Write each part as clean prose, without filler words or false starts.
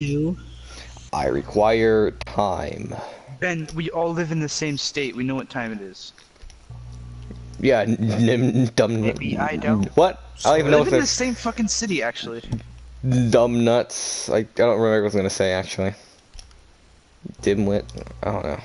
You. I require time. Ben, we all live in the same state. We know what time it is. Yeah, dumb. Maybe I don't. What? I don't We even know live if in they're the same fucking city, actually. dumb nuts. I don't remember what I was gonna say actually. Dimwit. I don't know.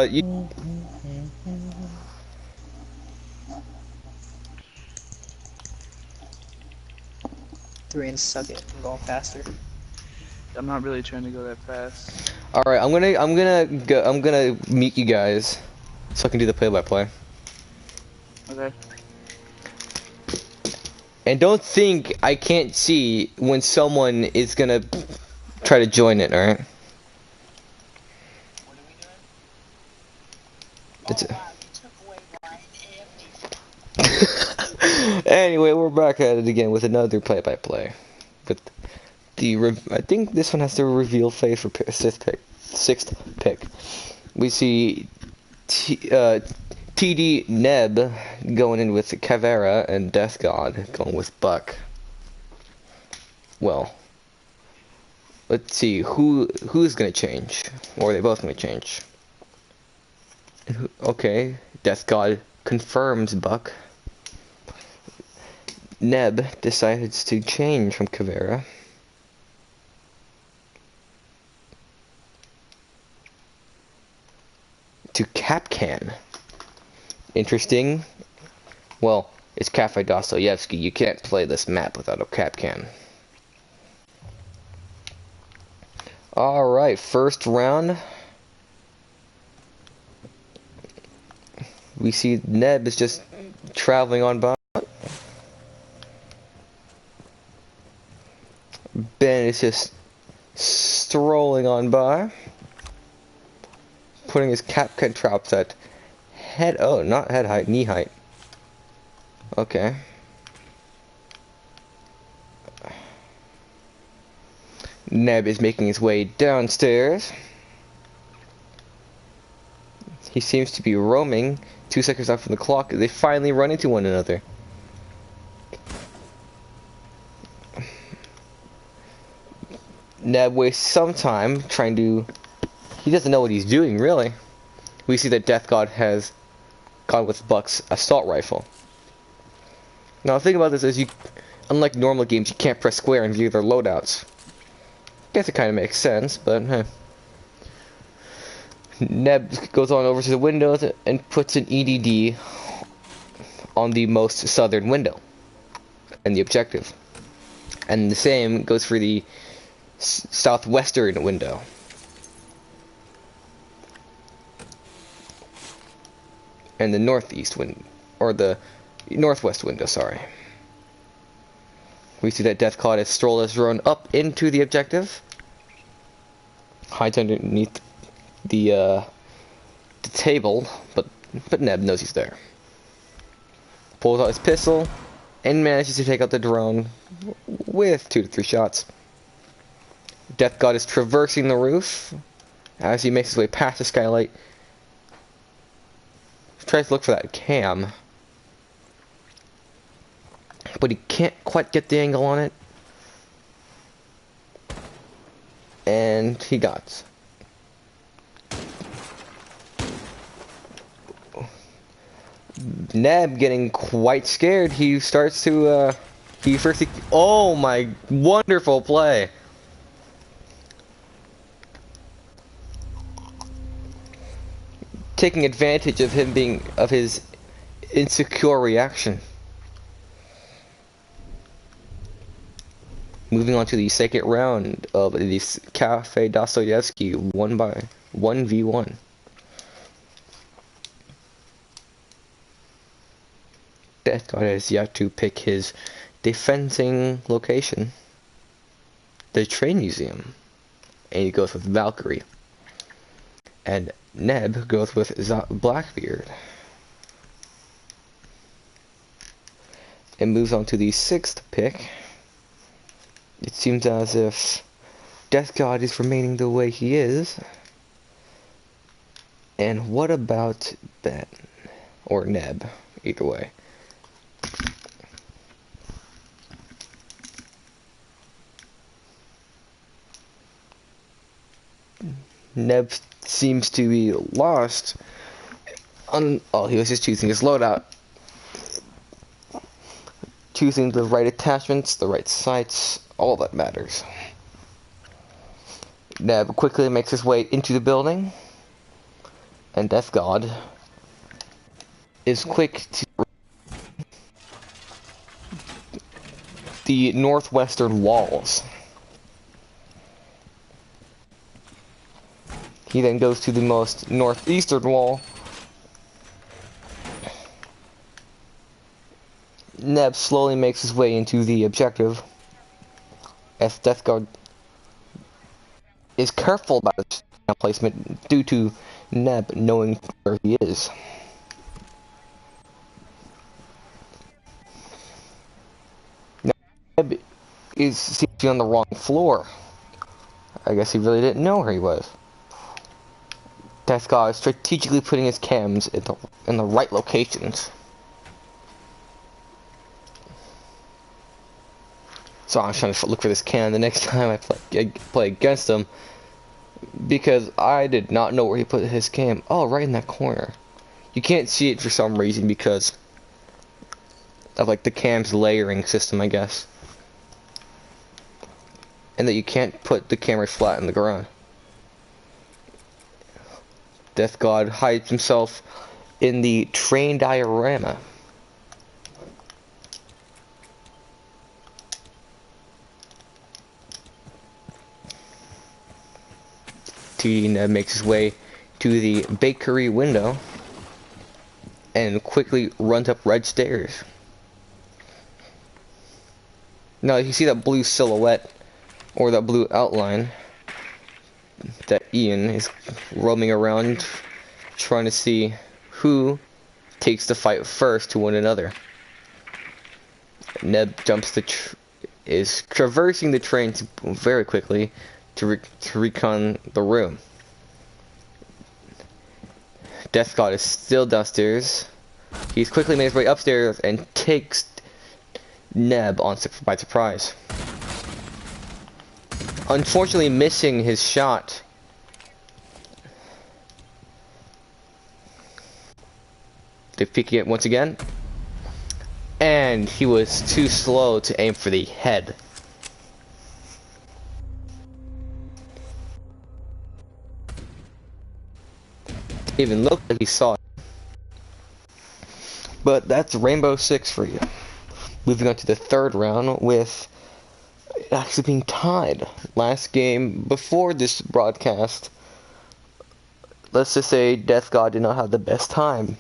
You. Three and suck it. I'm going faster. I'm not really trying to go that fast. All right, I'm gonna meet you guys, so I can do the play-by-play. Okay. And don't think I can't see when someone is gonna try to join it. All right. What are we doing? It's Oh wow, you took away Ryan AFD. Anyway, we're back at it again with another play-by-play. But I think this one has the reveal phase for sixth pick. We see TD Neb going in with Caveira and Death God going with Buck. Well, let's see who's gonna change, or are they both gonna change? Okay, Death God confirms Buck. Neb decides to change from Caveira. To Kapkan. Interesting. Well, it's Cafe Dostoevsky. You can't play this map without a Kapkan. Alright, first round. We see Neb is just traveling on by. Ben is just strolling on by. Putting his Kapkan traps at not head height, knee height. Okay. Neb is making his way downstairs. He seems to be roaming. 2 seconds out from the clock, they finally run into one another. Neb wastes some time trying to... He doesn't know what he's doing, really. We see that Death God has gone with Buck's assault rifle. Now, the thing about this is, unlike normal games, you can't press square and view their loadouts. Guess it kind of makes sense, but hey. Neb goes on over to the windows and puts an EDD on the most southern window and the objective. And the same goes for the southwestern window. And the northeast window, or the northwest window, sorry. We see that Death God has strolled his drone up into the objective. Hides underneath the table, but Neb knows he's there. Pulls out his pistol and manages to take out the drone with 2 to 3 shots. Death God is traversing the roof as he makes his way past the skylight. Tries to look for that cam, but he can't quite get the angle on it. And he got. Neb getting quite scared. He starts to, oh my, wonderful play. Taking advantage of his insecure reaction. Moving on to the second round of the Cafe Dostoevsky 1v1. Death God has yet to pick his defending location, the train museum, and he goes with Valkyrie. And Neb goes with Blackbeard. And moves on to the sixth pick. It seems as if Death God is remaining the way he is. And what about Ben? Or Neb, either way. Neb seems to be lost. Oh, he was just choosing his loadout. Choosing the right attachments, the right sights, all that matters. Neb quickly makes his way into the building, and Death God is quick to the northwestern walls. He then goes to the most northeastern wall. Neb slowly makes his way into the objective as Death Guard is careful about his placement due to Neb knowing where he is. Neb seems to be on the wrong floor. I guess he really didn't know where he was. Death God is strategically putting his cams in the right locations. So I'm trying to look for this cam the next time I play against him, because I did not know where he put his cam. Oh, right in that corner. You can't see it for some reason because of like the cam's layering system, I guess. And that you can't put the camera flat in the ground. Death God hides himself in the train diorama. TD makes his way to the bakery window and quickly runs up red stairs. Now you see that blue silhouette or that blue outline that Ian is roaming around trying to see who takes the fight first to one another. Neb is traversing the train very quickly to recon the room. Death God is still downstairs. He's quickly made his way upstairs and takes Neb by surprise. Unfortunately missing his shot. They're peeking it once again. And he was too slow to aim for the head. Didn't even look like he saw it. But that's Rainbow Six for you. Moving on to the third round with actually being tied. Last game before this broadcast, let's just say Death God did not have the best time.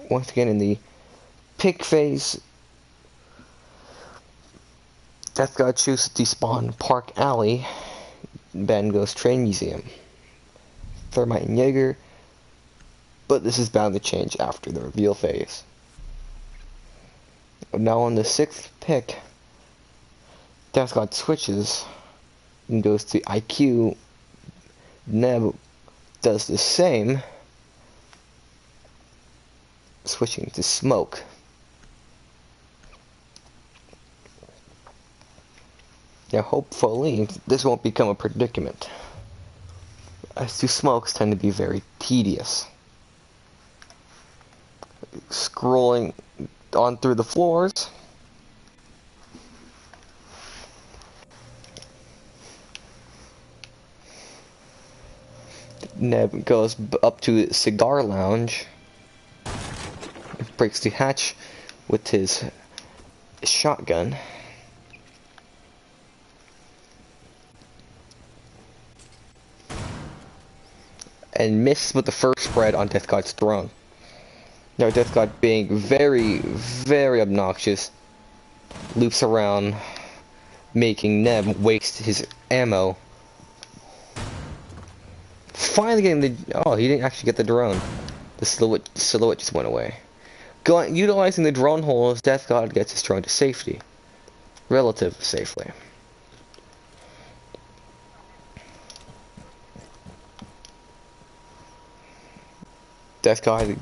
Once again in the pick phase, Death God chooses to despawn Park Alley, Ben goes Train Museum, Thermite and Jaeger, but this is bound to change after the reveal phase. Now on the 6th pick, Death God switches and goes to IQ. Neb does the same, switching to Smoke. Now hopefully this won't become a predicament, as two smokes tend to be very tedious. Scrolling on through the floors. Neb goes up to the cigar lounge, breaks the hatch with his shotgun. And misses with the first spread on Death God's throne. Now Death God, being very, very obnoxious, loops around, making Neb waste his ammo. Finally getting the... Oh, he didn't actually get the drone. The silhouette just went away. Utilizing the drone holes, Death God gets his drone to safety. Relatively safely. Death God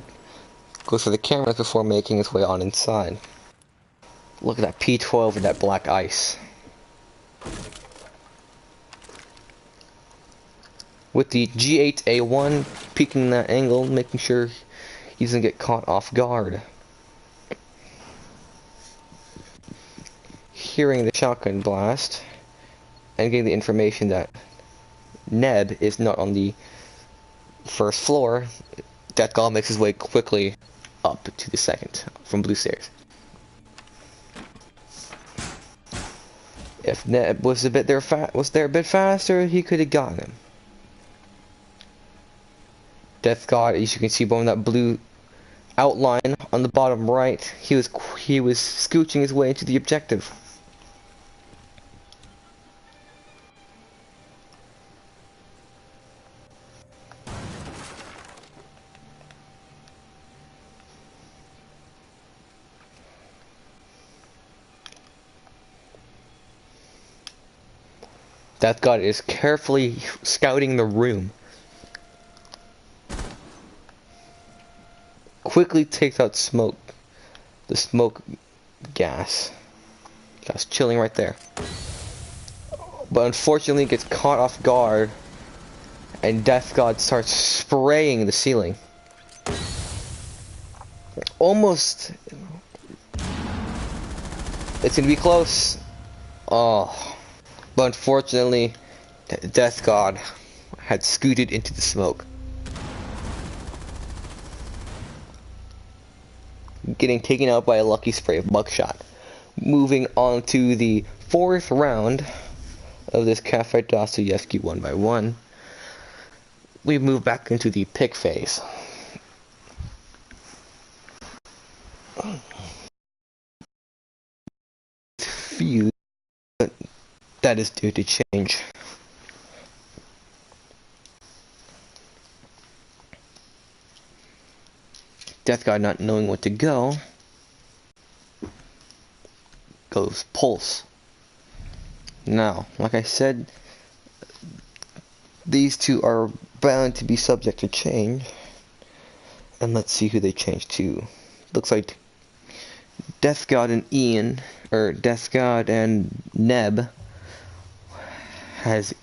goes for the cameras before making his way on inside. Look at that P12 and that black ice. With the G8A1 peeking that angle, making sure he doesn't get caught off guard. Hearing the shotgun blast and getting the information that Neb is not on the first floor, Death God makes his way quickly up to the second from blue stairs. If Neb was there a bit faster, he could have gotten him. Death God, as you can see, below that blue outline on the bottom right, he was scooching his way into the objective. Death God is carefully scouting the room. Quickly takes out smoke. The smoke gas. Just chilling right there. But unfortunately gets caught off guard. And Death God starts spraying the ceiling. Almost. It's gonna be close. Oh. But unfortunately, Death God had scooted into the smoke. Getting taken out by a lucky spray of buckshot. Moving on to the fourth round of this Cafe Dostoyevsky 1x1. We move back into the pick phase. Few. That is due to change. Death God, not knowing what to go, goes Pulse. Now, like I said, these two are bound to be subject to change. And let's see who they change to. Looks like Death God and Ian, or Death God and Neb, has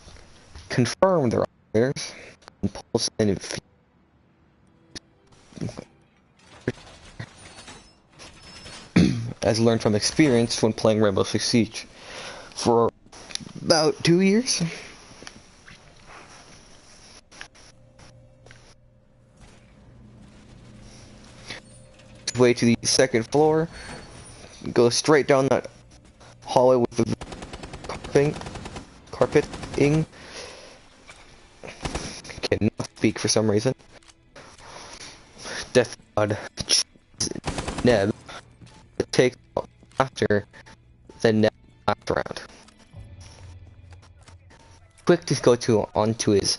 confirmed their operators. Pulse and as learned from experience when playing Rainbow Six Siege for about 2 years. Way to the second floor, go straight down that hallway with the carpeting. Cannot speak for some reason. Death God Neb takes after the Neb last round. Quick to go onto his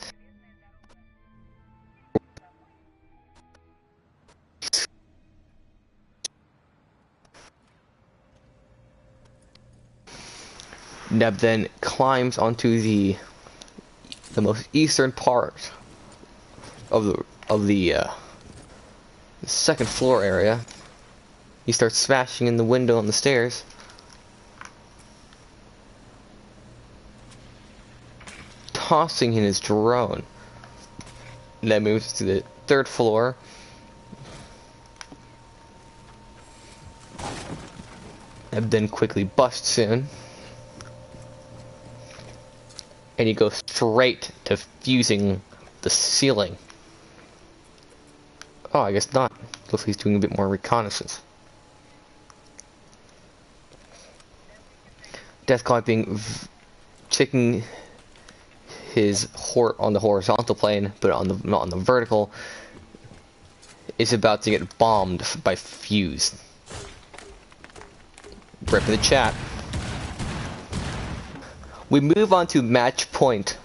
Neb then climbs onto the most eastern part of the second floor area. He starts smashing in the window on the stairs. Tossing in his drone. Neb moves to the third floor. Neb then quickly busts in. And he goes straight to fusing the ceiling. Oh, I guess not. Looks like he's doing a bit more reconnaissance. Death God being checking his on the horizontal plane, but not on the vertical, is about to get bombed by Fuse. Rip in the chat. We move on to match point.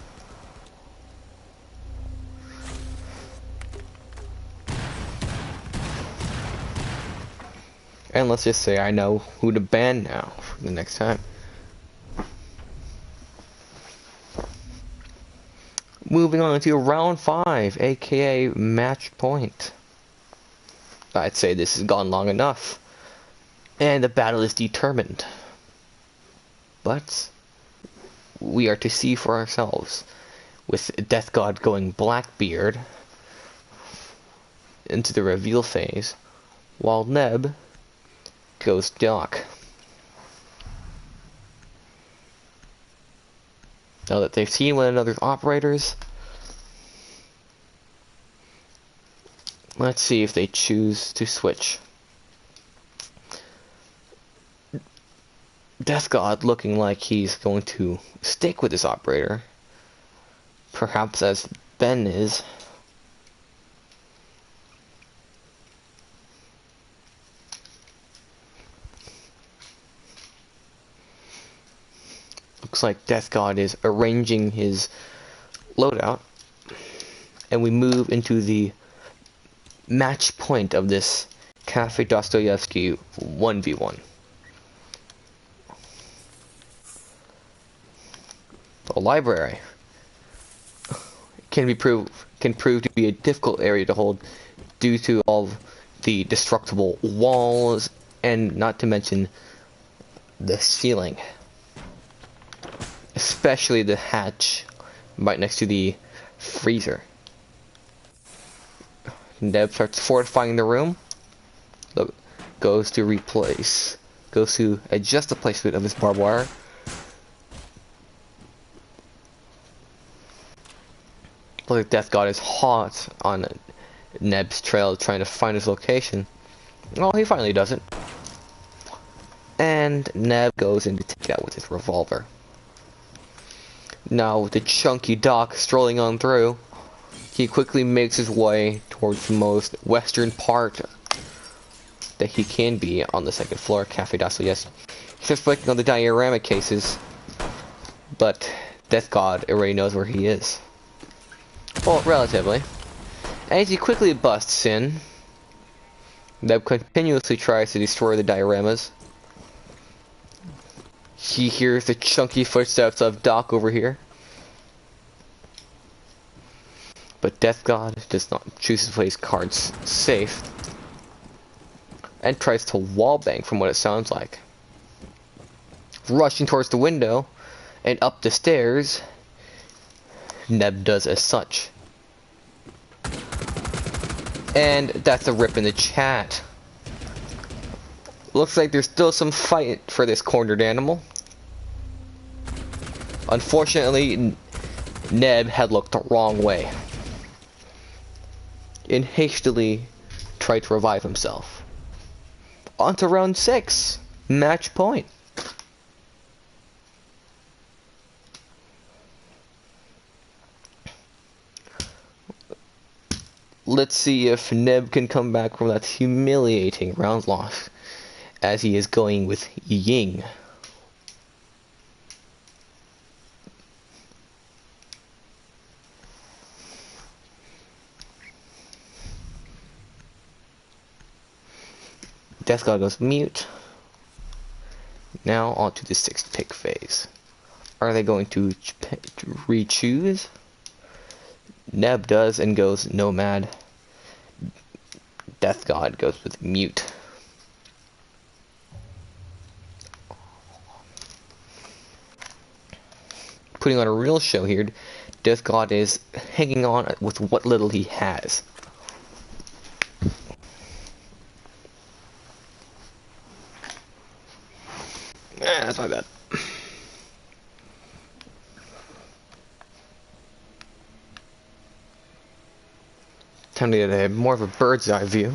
And let's just say I know who to ban now for the next time. Moving on to round 5, aka match point. I'd say this has gone long enough. And the battle is determined. But we are to see for ourselves. With Death God going Blackbeard into the reveal phase, while Neb goes Doc. Now that they've seen one another's operators, let's see if they choose to switch. Death God looking like he's going to stick with this operator, perhaps as Ben is. Looks like Death God is arranging his loadout, and we move into the match point of this Cafe Dostoyevsky 1v1. The library can prove to be a difficult area to hold due to all the destructible walls, and not to mention the ceiling. Especially the hatch right next to the freezer. Neb starts fortifying the room. Look, goes to adjust the placement of his barbed wire. Look like Death God is hot on Neb's trail trying to find his location. Well, he finally does it. And Neb goes in to take out with his revolver. Now, with the chunky Doc strolling on through, he quickly makes his way towards the most western part that he can be on the second floor, Cafe Dostoyevsky. He starts working on the diorama cases, but Death God already knows where he is. Well, relatively. As he quickly busts in, Neb continuously tries to destroy the dioramas. He hears the chunky footsteps of Doc over here. But Death God does not choose to play his cards safe and tries to wallbang from what it sounds like. Rushing towards the window and up the stairs, Neb does as such. And that's a rip in the chat. Looks like there's still some fight for this cornered animal. Unfortunately, Neb had looked the wrong way and hastily tried to revive himself. On to round 6, match point. Let's see if Neb can come back from that humiliating round loss, as he is going with Ying. Death God goes mute. Now on to the 6th pick phase. Are they going to re-choose? Neb does and goes nomad. Death God goes with mute. Putting on a real show here, Death God is hanging on with what little he has. That's my bad. Time to get a more of a bird's eye view.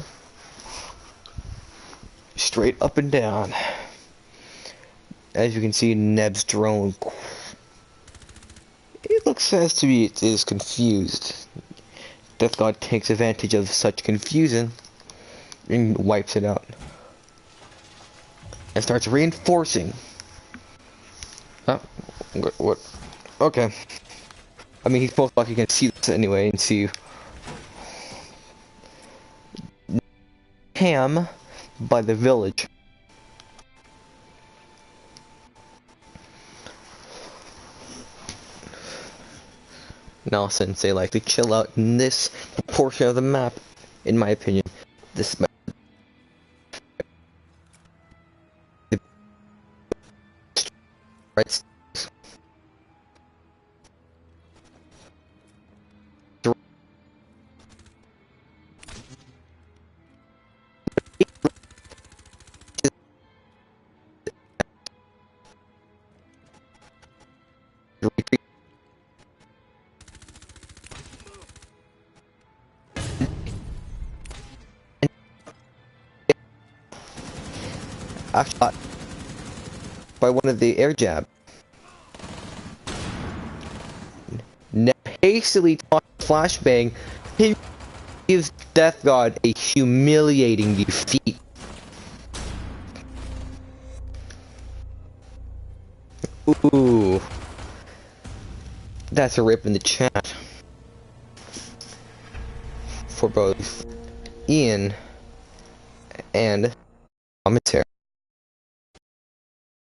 Straight up and down. As you can see, Neb's drone, it looks as to be it is confused. Death God takes advantage of such confusion and wipes it out. And starts reinforcing. Oh, what? Okay. I mean, he's most likely gonna see this anyway and see Ham by the village. Now, since they like to chill out in this portion of the map, in my opinion, this map shot by one of the air jab. Neb hastily tossed flashbang. He gives Death God a humiliating defeat. Ooh. That's a rip in the chat. For both Ian and commentary.